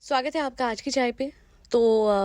स्वागत है आपका आज की चाय पे। तो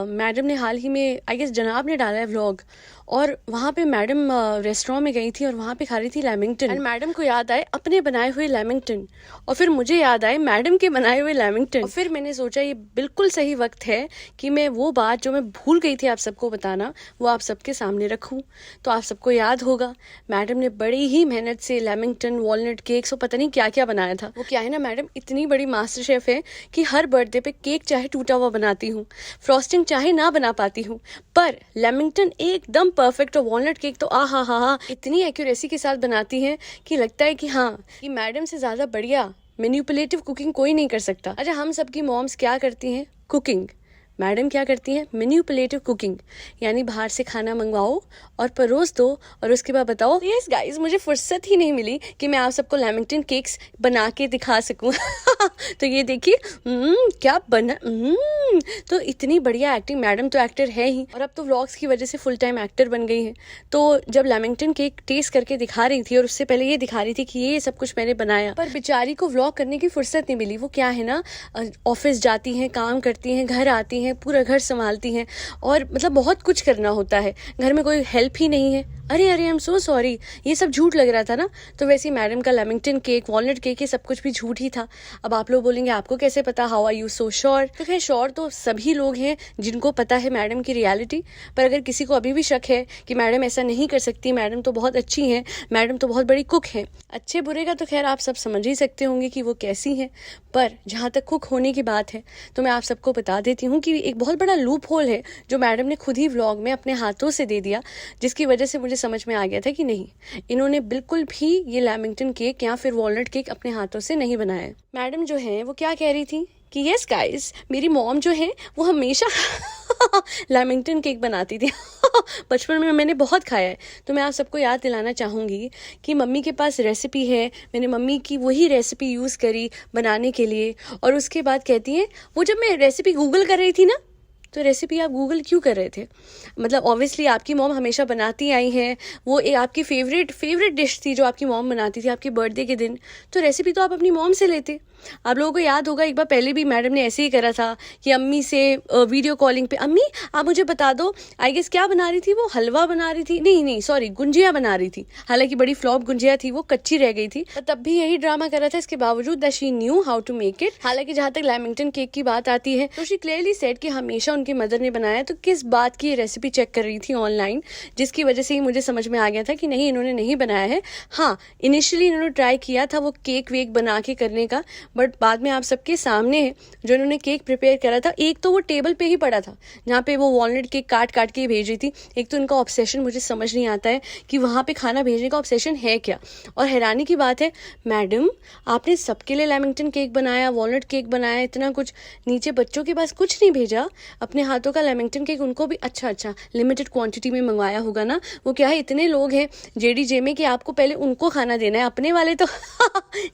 मैडम ने हाल ही में आई गेस जनाब ने डाला है व्लॉग, और वहाँ पे मैडम रेस्टोरेंट में गई थी और वहाँ पे खा रही थी लेमिंगटन। एंड मैडम को याद आए अपने बनाए हुए लेमिंगटन, और फिर मुझे याद आए मैडम के बनाए हुए लेमिंगटन। और फिर मैंने सोचा ये बिल्कुल सही वक्त है कि मैं वो बात जो मैं भूल गई थी आप सबको बताना, वो आप सबके सामने रखूँ। तो आप सबको याद होगा मैडम ने बड़ी ही मेहनत से लेमिंगटन, वॉलनट केक्स और पता नहीं क्या क्या बनाया था। वो क्या है ना, मैडम इतनी बड़ी मास्टर शेफ है कि हर बर्थडे पे केक चाहे टूटा हुआ बनाती हूँ, फ्रॉस्टिंग चाहे ना बना पाती हूँ, पर लेमिंगटन एकदम परफेक्ट और वॉलनट केक तो हा इतनी एक्यूरेसी के साथ बनाती हैं कि लगता है कि हाँ, कि मैडम से ज़्यादा बढ़िया मैनिपुलेटिव कुकिंग कोई नहीं कर सकता। अच्छा, हम सबकी मॉम्स क्या करती हैं? कुकिंग। मैडम क्या करती हैं? मैनिपुलेटिव कुकिंग, यानी बाहर से खाना मंगवाओ और परोस दो और उसके बाद बताओ यस गाइस मुझे फुर्सत ही नहीं मिली कि मैं आप सबको लेमिंगटन केक्स बना के दिखा सकूं। तो ये देखिए क्या बना। तो इतनी बढ़िया एक्टिंग, मैडम तो एक्टर है ही, और अब तो व्लॉग्स की वजह से फुल टाइम एक्टर बन गई हैं। तो जब लेमिंगटन केक टेस्ट करके दिखा रही थी और उससे पहले ये दिखा रही थी कि ये सब कुछ मैंने बनाया, पर बेचारी को व्लॉग करने की फुर्सत नहीं मिली। वो क्या है ना, ऑफिस जाती हैं, काम करती हैं, घर आती हैं, पूरा घर संभालती हैं, और मतलब बहुत कुछ करना होता है, घर में कोई हेल्प ही नहीं है। अरे आई एम सो सॉरी, ये सब झूठ लग रहा था ना। तो वैसे मैडम का लेमिंगटन केक, वॉलनट केक, ये सब कुछ भी झूठ ही था। अब आप लोग बोलेंगे आपको कैसे पता, how are you so sure? तो खैर श्योर तो सभी लोग हैं जिनको पता है मैडम की रियलिटी, पर अगर किसी को अभी भी शक है कि मैडम ऐसा नहीं कर सकती, मैडम तो बहुत अच्छी हैं, मैडम तो बहुत बड़ी कुक हैं, अच्छे बुरे का तो खैर आप सब समझ ही सकते होंगे कि वो कैसी हैं। पर जहाँ तक कुक होने की बात है तो मैं आप सबको बता देती हूँ कि एक बहुत बड़ा लूप होल है जो मैडम ने खुद ही व्लॉग में अपने हाथों से दे दिया, जिसकी वजह से मुझे समझ में आ गया था कि नहीं, इन्होंने बिल्कुल भी ये लेमिंगटन केक या फिर वॉलनट केक अपने हाथों से नहीं बनाया है। मैडम जो है वो क्या कह रही थी कि यस गाइस मेरी मॉम जो है वो हमेशा लेमिंगटन केक बनाती थी। बचपन में मैंने बहुत खाया है। तो मैं आप सबको याद दिलाना चाहूँगी कि मम्मी के पास रेसिपी है, मैंने मम्मी की वही रेसिपी यूज़ करी बनाने के लिए। और उसके बाद कहती हैं, वो जब मैं रेसिपी गूगल कर रही थी ना, तो रेसिपी आप गूगल क्यों कर रहे थे? मतलब ऑब्वियसली आपकी मॉम हमेशा बनाती आई हैं, वो आपकी फेवरेट डिश थी जो आपकी मॉम बनाती थी आपके बर्थडे के दिन, तो रेसिपी तो आप अपनी मॉम से लेते। आप लोगों को याद होगा एक बार पहले भी मैडम ने ऐसे ही करा था कि अम्मी से वीडियो कॉलिंग पे, अम्मी आप मुझे बता दो, आई गेस क्या बना रही थी वो, हलवा बना रही थी, नहीं सॉरी गुंजिया बना रही थी। हालांकि बड़ी फ्लॉप गुंजिया थी, वो कच्ची रह गई थी, पर तब भी यही ड्रामा करा था, इसके बावजूद that she knew how to make it. हालांकि जहाँ तक लेमिंगटन केक की बात आती है तो शी क्लियरली सेड कि हमेशा उनकी मदर ने बनाया, तो किस बात की रेसिपी चेक कर रही थी ऑनलाइन, जिसकी वजह से ही मुझे समझ में आ गया था कि नहीं, इन्होंने नहीं बनाया है। हाँ, इनिशियली इन्होंने ट्राई किया था वो केक वेक बना के करने का, बट बाद में आप सबके सामने है जो इन्होंने केक प्रिपेयर करा था, एक तो वो टेबल पे ही पड़ा था जहाँ पे वो वॉलनट केक काट काट के भेज रही थी। एक तो इनका ऑब्सेशन मुझे समझ नहीं आता है कि वहाँ पे खाना भेजने का ऑब्सेशन है क्या। और हैरानी की बात है, मैडम आपने सबके लिए लेमिंगटन केक बनाया, वॉलनट केक बनाया, इतना कुछ, नीचे बच्चों के पास कुछ नहीं भेजा अपने हाथों का लेमिंगटन केक उनको भी अच्छा लिमिटेड क्वांटिटी में मंगवाया होगा ना। वो क्या है, इतने लोग हैं जेडीजे में कि आपको पहले उनको खाना देना है, अपने वाले तो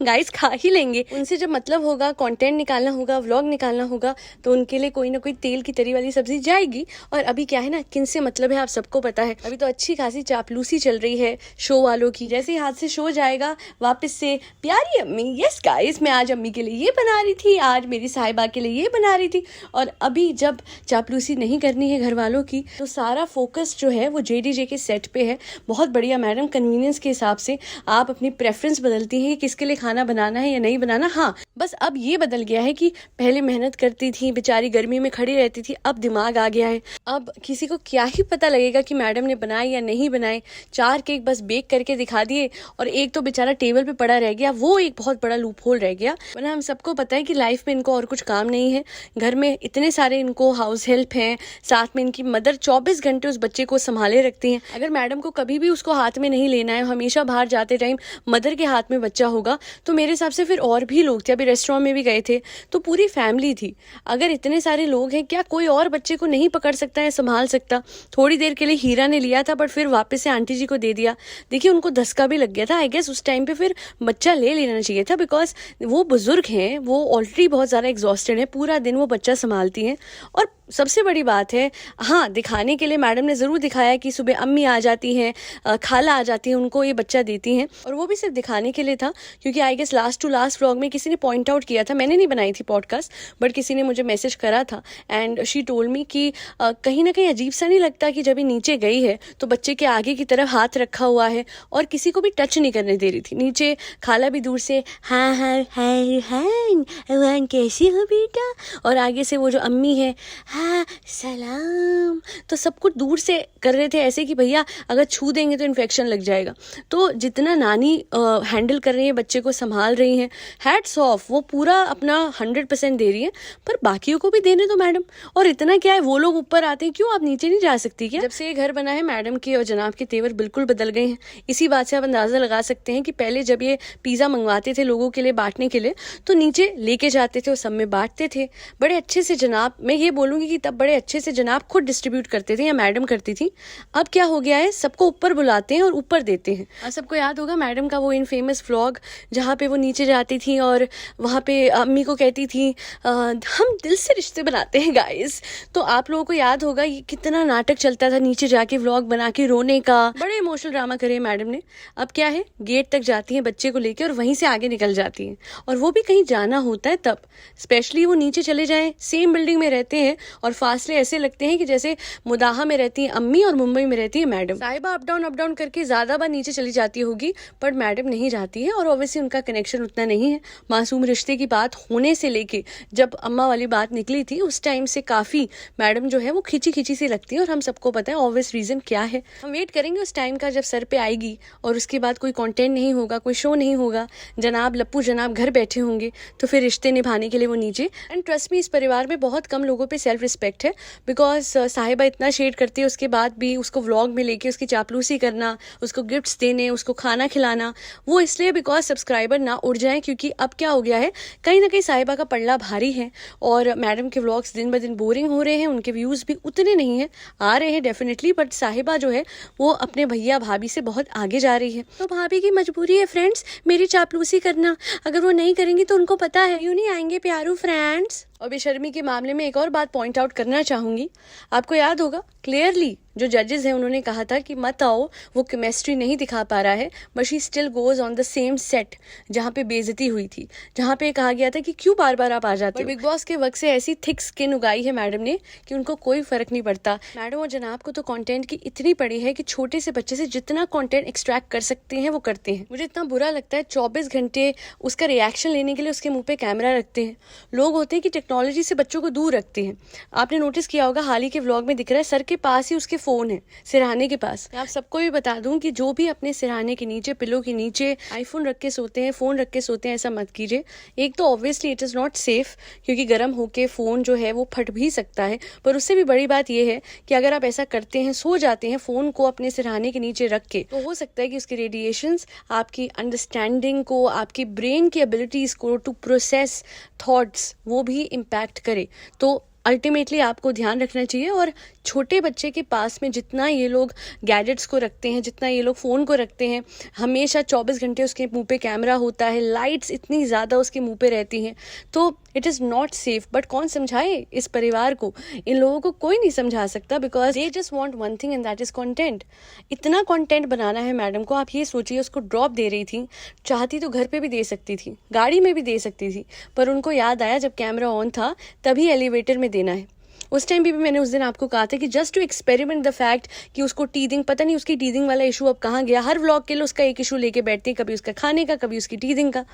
गाइस खा ही लेंगे। उनसे जब मतलब होगा, कंटेंट निकालना होगा, व्लॉग निकालना होगा, तो उनके लिए कोई ना कोई तेल की तरी वाली सब्जी जाएगी। और अभी क्या है ना, किन से मतलब है आप सबको पता है, अभी तो अच्छी खासी चापलूसी चल रही है शो वालों की। जैसे ही हाथ से शो जाएगा वापस से, प्यारी अम्मी, यस गाइस मैं आज अम्मी के लिए ये बना रही थी, आज मेरी साहिबा के लिए ये बना रही थी। और अभी जब चापलूसी नहीं करनी है घर वालों की, तो सारा फोकस जो है वो जेडीजे के सेट पे है। बहुत बढ़िया मैडम, कन्वीनियंस के हिसाब से आप अपनी प्रेफरेंस बदलती हैं कि किसके लिए खाना बनाना है या नहीं बनाना। हाँ, बस अब ये बदल गया है कि पहले मेहनत करती थी बेचारी, गर्मी में खड़ी रहती थी, अब दिमाग आ गया है। अब किसी को क्या ही पता लगेगा कि मैडम ने बनाए या नहीं बनाए। 4 केक बस बेक करके दिखा दिए और एक तो बेचारा टेबल पे पड़ा रह गया, वो एक बहुत बड़ा लूप होल रह गया। वरना हम सबको पता है कि लाइफ में इनको और कुछ काम नहीं है, घर में इतने सारे इनको हाउस हेल्प हैं, साथ में इनकी मदर 24 घंटे उस बच्चे को संभाले रखती हैं। अगर मैडम को कभी भी उसको हाथ में नहीं लेना है, हमेशा बाहर जाते टाइम मदर के हाथ में बच्चा होगा, तो मेरे हिसाब से फिर और भी लोग थे। अभी रेस्टोरेंट में भी गए थे तो पूरी फैमिली थी। अगर इतने सारे लोग हैं, क्या कोई और बच्चे को नहीं पकड़ सकता है, संभाल सकता? थोड़ी देर के लिए हीरा ने लिया था, बट फिर वापस से आंटी जी को दे दिया। देखिए उनको धक्का भी लग गया था, आई गेस उस टाइम पे फिर बच्चा ले लेना चाहिए था, बिकॉज वो बुजुर्ग हैं, वो ऑलरेडी बहुत ज़्यादा एग्जॉस्टेड है, पूरा दिन वो बच्चा संभालती हैं। और सबसे बड़ी बात है, हाँ, दिखाने के लिए मैडम ने ज़रूर दिखाया कि सुबह अम्मी आ जाती हैं, खाला आ जाती है, उनको ये बच्चा देती हैं, और वो भी सिर्फ दिखाने के लिए था, क्योंकि I guess last to last vlog में किसी ने पॉइंट आउट किया था, मैंने नहीं बनाई थी पॉडकास्ट बट किसी ने मुझे मैसेज करा था एंड शी टोल्ड मी कि कहीं ना कहीं अजीब सा नहीं लगता कि जब ये नीचे गई है तो बच्चे के आगे की तरफ हाथ रखा हुआ है और किसी को भी टच नहीं करने दे रही थी। नीचे खाला भी दूर से हाँ हाँ हाय हाय कैसी हो बेटा, और आगे से वो जो अम्मी है हाँ सलाम, तो सब कुछ दूर से कर रहे थे ऐसे कि भैया अगर छू देंगे तो इन्फेक्शन लग जाएगा। तो जितना नानी हैंडल कर रही है, बच्चे को संभाल रही हैं, हैट्स ऑफ, वो पूरा अपना 100% दे रही है। पर बाकियों को भी देने दो मैडम। और इतना क्या है, वो लोग ऊपर आते हैं, क्यों आप नीचे नहीं जा सकती क्या? जब से ये घर बना है मैडम के और जनाब के तेवर बिल्कुल बदल गए हैं। इसी बात से आप अंदाजा लगा सकते हैं कि पहले जब ये पिज़्ज़ा मंगवाते थे लोगों के लिए बांटने के लिए तो नीचे लेके जाते थे और सब में बांटते थे बड़े अच्छे से। जनाब, मैं ये बोलूँगी कि तब बड़े अच्छे से जनाब खुद डिस्ट्रीब्यूट करते थे या मैडम करती थी। अब क्या हो गया है, सबको ऊपर बुलाते हैं और ऊपर देते हैं। और सबको याद होगा मैडम का वो इनफेमस व्लॉग जहाँ पे वो नीचे जाती थी और वहाँ पे अम्मी को कहती थी हम दिल से रिश्ते बनाते हैं गाइस। तो आप लोगों को याद होगा ये कितना नाटक चलता था, नीचे जाके व्लॉग बना के रोने का, बड़े इमोशनल ड्रामा करे मैडम ने। अब क्या है, गेट तक जाती हैं बच्चे को लेके और वहीं से आगे निकल जाती हैं, और वो भी कहीं जाना होता है तब। स्पेशली वो नीचे चले जाएं, सेम बिल्डिंग में रहते हैं और फासले ऐसे लगते हैं कि जैसे मुदाहा में रहती है अम्मी और मुंबई में रहती है मैडम। साहिबा अप डाउन करके ज्यादा बार नीचे चली जाती होगी पर मैडम नहीं जाती है, और ऑब्वियसली उनका कनेक्शन उतना नहीं है। मासूम रिश्ते की बात होने से लेके जब अम्मा वाली बात निकली थी उस टाइम से काफी मैडम जो है वो खिंची सी लगती है, और हम सबको पता है ऑब्वियस रीजन क्या है। हम वेट करेंगे उस टाइम का जब सर पे आएगी और उसके बाद कोई कंटेंट नहीं होगा, कोई शो नहीं होगा, जनाब लप्पू जनाब घर बैठे होंगे, तो फिर रिश्ते निभाने के लिए वो नीचे। एंड ट्रस्ट मी, इस परिवार में बहुत कम लोगों पे सेल्फ रिस्पेक्ट है, बिकॉज साहिबा इतना शेड करती है उसके बाद भी उसको व्लॉग में लेके उसकी चापलूसी करना, उसको गिफ्ट्स देने, उसको खाना खिलाना, वो इसलिए बिकॉज सब्सक्राइबर ना उड़ जाए। क्योंकि अब क्या हो गया है, कहीं ना कहीं साहिबा का पल्ला भारी है और मैडम के व्लॉग्स दिन ब दिन बोरिंग हो रहे हैं, उनके व्यूज भी उतने नहीं है, आ रहे हैं डेफिनेटली, बट साहिबा जो है वो अपने भैया भाभी से बहुत आगे जा रही है। तो भाभी की मजबूरी है फ्रेंड्स मेरी चापलूसी करना, अगर वो नहीं करेंगी तो उनको पता है यूं नहीं आएंगे प्यारू फ्रेंड्स। और बेशर्मी के मामले में एक और बात पॉइंट आउट करना चाहूंगी, आपको याद होगा क्लियरली जो जजेस हैं उन्होंने कहा था कि मत आओ, वो केमिस्ट्री नहीं दिखा पा रहा है, but she still goes on the same set जहाँ पे बेइज्जती हुई थी, जहाँ पे कहा गया था कि क्यों बार बार आप आ जाते हो। बिग बॉस के वक्त से ऐसी थिक स्किन उगाई है मैडम ने कि उनको कोई फर्क नहीं पड़ता। मैडम और जनाब को तो कंटेंट की इतनी पड़ी है कि छोटे से बच्चे से जितना कंटेंट एक्सट्रैक्ट कर सकते हैं वो करते हैं। मुझे इतना बुरा लगता है 24 घंटे उसका रिएक्शन लेने के लिए उसके मुंह पे कैमरा रखते हैं। लोग होते हैं कि टेक्नोलॉजी से बच्चों को दूर रखते हैं। आपने नोटिस किया होगा हाल ही के व्लॉग में दिख रहा है सर के पास ही उसके फोन है, सिरहाने के पास। आप सबको भी बता दूं कि जो भी अपने सिरहाने के नीचे, पिलो के नीचे आईफोन रख के सोते हैं, फोन रख के सोते हैं, ऐसा मत कीजिए। एक तो obviously it is not safe, क्योंकि गर्म होके फोन जो है वो फट भी सकता है, पर उससे भी बड़ी बात यह है कि अगर आप ऐसा करते हैं, सो जाते हैं फोन को अपने सिरहाने के नीचे रख के, तो हो सकता है कि उसके रेडिएशंस आपकी अंडरस्टैंडिंग को, आपकी ब्रेन की एबिलिटीज को टू प्रोसेस थॉट्स, वो भी इम्पैक्ट करे। तो अल्टीमेटली आपको ध्यान रखना चाहिए। और छोटे बच्चे के पास में जितना ये लोग गैजेट्स को रखते हैं, जितना ये लोग फ़ोन को रखते हैं, हमेशा 24 घंटे उसके मुंह पे कैमरा होता है, लाइट्स इतनी ज़्यादा उसके मुंह पे रहती हैं, तो it is not safe. But कौन समझाए इस परिवार को? इन लोगों को कोई नहीं समझा सकता, because they just want one thing and that is content. इतना कॉन्टेंट बनाना है मैडम को। आप ये सोचिए, उसको ड्रॉप दे रही थी, चाहती तो घर पर भी दे सकती थी, गाड़ी में भी दे सकती थी, पर उनको याद आया जब कैमरा ऑन था तभी एलिवेटर में देना है। उस टाइम भी मैंने उस दिन आपको कहा था कि just to experiment the fact कि उसको टीदिंग, पता नहीं उसकी टीदिंग वाला इशू अब कहाँ गया। हर व्लॉग के लिए उसका एक इशू लेके बैठते हैं, कभी उसका खाने का, कभी उसकी टीदिंग का।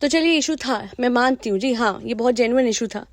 तो चलिए इशू था, मैं मानती हूँ जी, हाँ ये बहुत जेन्युइन इशू था।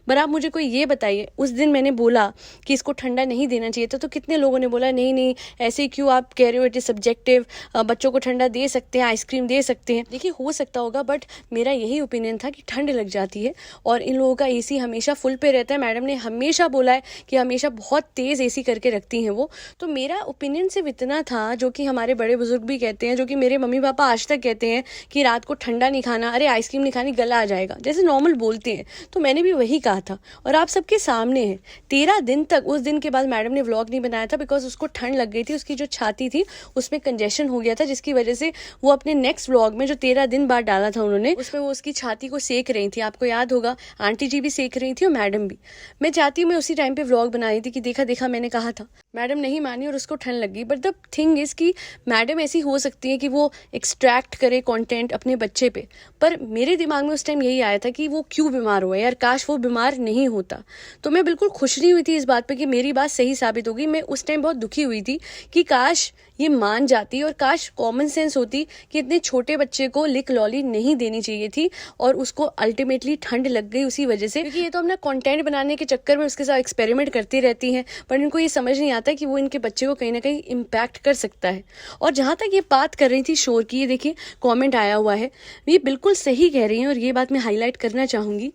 पर आप मुझे कोई ये बताइए, उस दिन मैंने बोला कि इसको ठंडा नहीं देना चाहिए था, तो कितने लोगों ने बोला नहीं नहीं ऐसे क्यों आप कह रहे हो, इट इज सब्जेक्टिव, बच्चों को ठंडा दे सकते हैं, आइसक्रीम दे सकते हैं। देखिए हो सकता होगा, बट मेरा यही ओपिनियन था कि ठंड लग जाती है और इन लोगों का एसी हमेशा फुल पे रहता है। मैडम ने हमेशा बोला है कि हमेशा बहुत तेज एसी करके रखती हैं वो। तो मेरा ओपिनियन सिर्फ इतना था, जो कि हमारे बड़े बुजुर्ग भी कहते हैं, जो कि मेरे मम्मी पापा आज तक कहते हैं कि रात को ठंडा नहीं खाना, अरे आइसक्रीम नहीं खानी, गला आ जाएगा, जैसे नॉर्मल बोलते हैं। तो मैंने भी वही कहा था और आप सबके सामने है। 13 दिन तक, उस दिन के बाद मैडम ने व्लॉग नहीं बनाया था, बिकॉज उसको ठंड लग गई थी, उसकी जो छाती थी उसमें कंजेशन हो गया था, जिसकी वजह से वो अपने नेक्स्ट व्लॉग में जो 13 दिन बाद डाला था उन्होंने, उसमें वो उसकी छाती को सेक रही थी। आपको याद होगा आंटी जी भी सेक रही थी और मैडम भी। मैं चाहती हूँ मैं उसी टाइम पे व्लॉग बनाई थी कि देखा देखा मैंने कहा था। मैडम नहीं मानी और उसको ठंड लग गई। बट द थिंग इज़ कि मैडम ऐसी हो सकती है कि वो एक्सट्रैक्ट करे कंटेंट अपने बच्चे पे, पर मेरे दिमाग में उस टाइम यही आया था कि वो क्यों बीमार हुआ यार, काश वो बीमार नहीं होता। तो मैं बिल्कुल खुश नहीं हुई थी इस बात पे कि मेरी बात सही साबित होगी। मैं उस टाइम बहुत दुखी हुई थी कि काश ये मान जाती और काश कॉमन सेंस होती कि इतने छोटे बच्चे को लिक लॉली नहीं देनी चाहिए थी, और उसको अल्टीमेटली ठंड लग गई उसी वजह से, क्योंकि ये तो अपना कंटेंट बनाने के चक्कर में उसके साथ एक्सपेरिमेंट करती रहती हैं, पर इनको ये समझ नहीं आता कि वो इनके बच्चे को कहीं ना कहीं इम्पैक्ट कर सकता है। और जहाँ तक ये बात कर रही थी शोर की, ये देखिए कॉमेंट आया हुआ है, ये बिल्कुल सही कह रही हैं और ये बात मैं हाईलाइट करना चाहूँगी।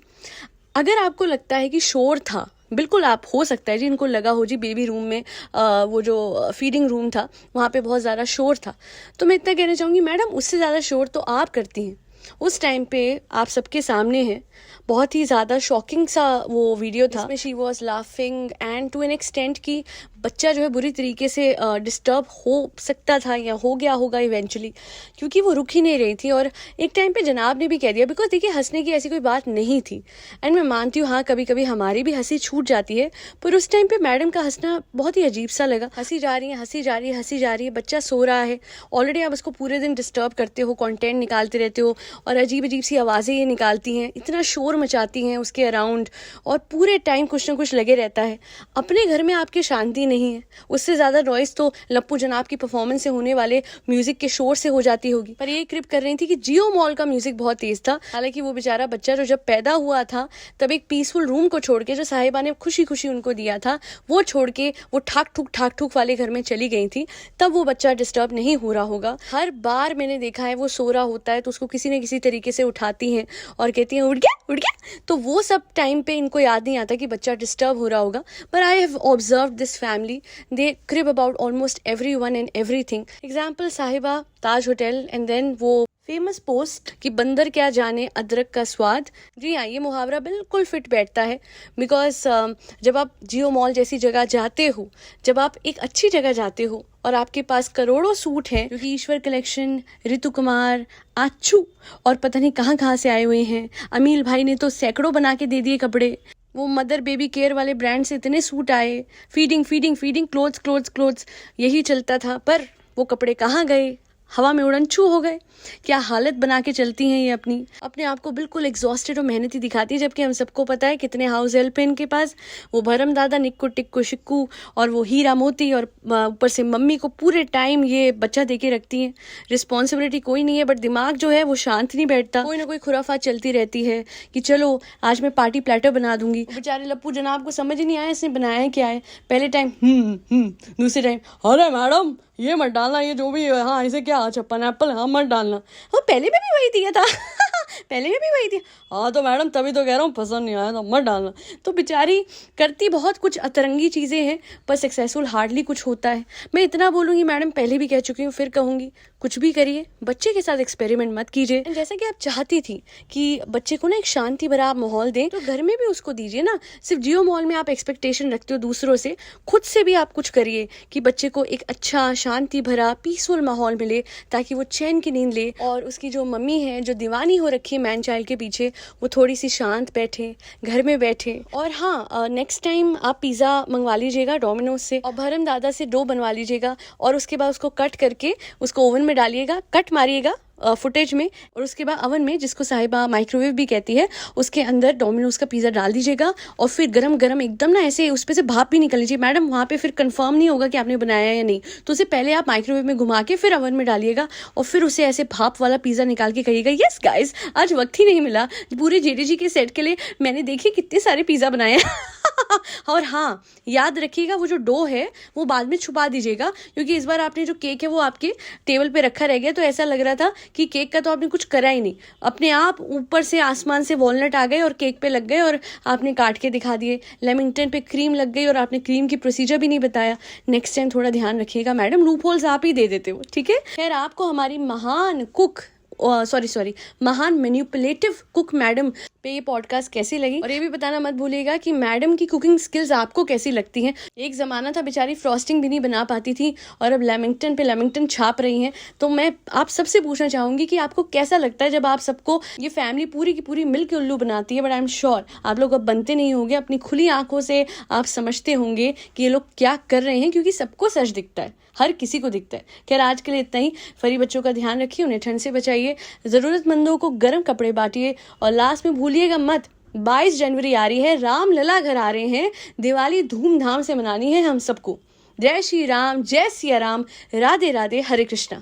अगर आपको लगता है कि शोर था, बिल्कुल आप हो सकता है जी इनको लगा हो जी बेबी रूम में वो जो फीडिंग रूम था वहाँ पे बहुत ज़्यादा शोर था, तो मैं इतना कहना चाहूँगी मैडम उससे ज़्यादा शोर तो आप करती हैं। उस टाइम पे आप सबके सामने हैं, बहुत ही ज़्यादा शॉकिंग सा वो वीडियो था, इसमें she was laughing and to an extent कि बच्चा जो है बुरी तरीके से डिस्टर्ब हो सकता था या हो गया होगा इवेंचुअली, क्योंकि वो रुक ही नहीं रही थी। और एक टाइम पे जनाब ने भी कह दिया, बिकॉज देखिए हंसने की ऐसी कोई बात नहीं थी, एंड मैं मानती हूँ हाँ कभी कभी हमारी भी हंसी छूट जाती है, पर उस टाइम पे मैडम का हंसना बहुत ही अजीब सा लगा। हंसी जा रही है, हंसी जा रही है, हंसी जा रही है, बच्चा सो रहा है, ऑलरेडी आप उसको पूरे दिन डिस्टर्ब करते हो, कंटेंट निकालते रहते हो और अजीब अजीब सी आवाज़ें ये निकालती हैं, इतना शोर मचाती हैं उसके अराउंड, और पूरे टाइम कुछ ना कुछ लगे रहता है। अपने घर में आपकी शांति नहीं है, उससे ज़्यादा नॉइस तो लप्पू जनाब की परफॉर्मेंस से होने वाले म्यूजिक के शोर से हो जाती होगी। पर ये क्रिप कर रही थी कि जियो मॉल का म्यूजिक बहुत तेज था। हालांकि वो बेचारा बच्चा जो जब पैदा हुआ था तब एक पीसफुल रूम को छोड़ के, जो साहिबा ने खुशी खुशी उनको दिया था, वो छोड़ के वो ठाक ठुक वाले घर में चली गई थी, तब वो बच्चा डिस्टर्ब नहीं हो रहा होगा। हर बार मैंने देखा है वो सो रहा होता है तो उसको किसी न किसी तरीके से उठाती हैं और कहती हैं उठ गया, तो वो सब टाइम पे इनको याद नहीं आता कि बच्चा डिस्टर्ब हो रहा होगा। पर I have observe this family, they crib about almost everyone and everything. Example साहिबा, ताज होटल, एंड देन वो फेमस पोस्ट कि बंदर क्या जाने अदरक का स्वाद। जी हाँ, ये मुहावरा बिल्कुल फिट बैठता है, बिकॉज जब आप जियो मॉल जैसी जगह जाते हो, जब आप एक अच्छी जगह जाते हो और आपके पास करोड़ों सूट हैं, क्योंकि ईश्वर कलेक्शन, ऋतु कुमार, आचू और पता नहीं कहाँ से आए हुए हैं, अमील भाई ने तो सैकड़ों बना के दे दिए कपड़े, वो मदर बेबी केयर वाले ब्रांड से इतने सूट आए, फीडिंग क्लोथ्स यही चलता था, पर वो कपड़े कहाँ गए, हवा में उड़न छू हो गए। क्या हालत बना के चलती हैं ये अपने आप को बिल्कुल एग्जॉस्टेड और मेहनती दिखाती है, जबकि हम सबको पता है कितने हाउस हेल्प है इनके पास। वो भरम दादा, निक्कू टिक्कू शिक्कू और वो हीरा मोती, और ऊपर से मम्मी को पूरे टाइम ये बच्चा दे के रखती हैं। रिस्पॉन्सिबिलिटी कोई नहीं है, बट दिमाग जो है वो शांत नहीं बैठता, कोई ना कोई खुराफात चलती रहती है कि चलो आज मैं पार्टी प्लेटर बना दूंगी। बेचारे लप्पू जनाब को समझ ही नहीं आया इसने बनाया है क्या है। पहले टाइम दूसरे टाइम अरे मैडम ये मत डालना, ये जो भी हाँ इसे क्या अच्छा पाइनएप्पल हाँ मत डालना, हाँ पहले में भी वही दिया था पहले में भी वही दिया, हाँ तो मैडम तभी तो कह रहा हूँ पसंद नहीं आया तो मत डालना। तो बेचारी करती बहुत कुछ अतरंगी चीज़ें हैं, पर सक्सेसफुल हार्डली कुछ होता है। मैं इतना बोलूँगी मैडम, पहले भी कह चुकी हूँ, फिर कहूँगी, कुछ भी करिए बच्चे के साथ एक्सपेरिमेंट मत कीजिए। जैसा कि आप चाहती थी कि बच्चे को ना एक शांति भरा माहौल दें, तो घर में भी उसको दीजिए ना। सिर्फ जियो मॉल में आप एक्सपेक्टेशन रखते हो दूसरों से, खुद से भी आप कुछ करिए कि बच्चे को एक अच्छा शांति भरा पीसफुल माहौल मिले, ताकि वो चैन की नींद ले, और उसकी जो मम्मी है जो दीवानी हो रखी है मैन चाइल्ड के पीछे, वो थोड़ी सी शांत बैठे, घर में बैठे। और हाँ, नेक्स्ट टाइम आप पिज़्ज़ा मंगवा लीजिएगा डोमिनोज से, और भरम दादा से डो बनवा लीजिएगा, और उसके बाद उसको कट करके उसको ओवन में डालिएगा, कट मारिएगा फुटेज में, और उसके बाद अवन में, जिसको साहिबा माइक्रोवेव भी कहती है, उसके अंदर डोमिनोज का पिज़्ज़ा डाल दीजिएगा, और फिर गरम गरम एकदम ना ऐसे उस पे से भाप भी निकल लीजिए। मैडम वहाँ पे फिर कंफर्म नहीं होगा कि आपने बनाया या नहीं, तो उसे पहले आप माइक्रोवेव में घुमा के फिर अवन में डालिएगा, और फिर उसे ऐसे भाप वाला पिज़्ज़ा निकाल के कहिएगा यस गाइस आज वक्त ही नहीं मिला, पूरे जेडीजी के सेट के लिए मैंने देखिए कितने सारे पिज़्ज़ा बनाए और हाँ, याद रखिएगा वो जो डो है वो बाद में छुपा दीजिएगा, क्योंकि इस बार आपने जो केक है वो आपके टेबल पे रखा रह गया, तो ऐसा लग रहा था कि केक का तो आपने कुछ करा ही नहीं, अपने आप ऊपर से आसमान से वॉलनट आ गए और केक पे लग गए और आपने काट के दिखा दिए। लेमिंगटन पे क्रीम लग गई और आपने क्रीम की प्रोसीजर भी नहीं बताया। नेक्स्ट टाइम थोड़ा ध्यान रखिएगा मैडम, लूप होल्स आप ही दे देते हो, ठीक है। खैर, आपको हमारी महान कुक महान मैनिपुलेटिव कुक मैडम पे ये पॉडकास्ट कैसी लगी, और ये भी बताना मत भूलिएगा कि मैडम की कुकिंग स्किल्स आपको कैसी लगती हैं। एक ज़माना था बेचारी फ्रॉस्टिंग भी नहीं बना पाती थी और अब लेमिंगटन पे लेमिंगटन छाप रही हैं। तो मैं आप सबसे पूछना चाहूँगी कि आपको कैसा लगता है जब आप सबको ये फैमिली पूरी की पूरी मिल के उल्लू बनाती है। बट आई एम श्योर आप लोग अब बनते नहीं होंगे, अपनी खुली आंखों से आप समझते होंगे कि ये लोग क्या कर रहे हैं, क्योंकि सबको सच दिखता है, हर किसी को दिखता है। खैर आज के लिए इतना ही। फरी बच्चों का ध्यान रखिए, उन्हें ठंड से बचाइए, ज़रूरतमंदों को गर्म कपड़े बांटिए, और लास्ट में भूलिएगा मत 22 जनवरी आ रही है, राम लला घर आ रहे हैं, दिवाली धूमधाम से मनानी है हम सबको। जय श्री राम, जय सिया राम, राधे राधे, हरे कृष्णा।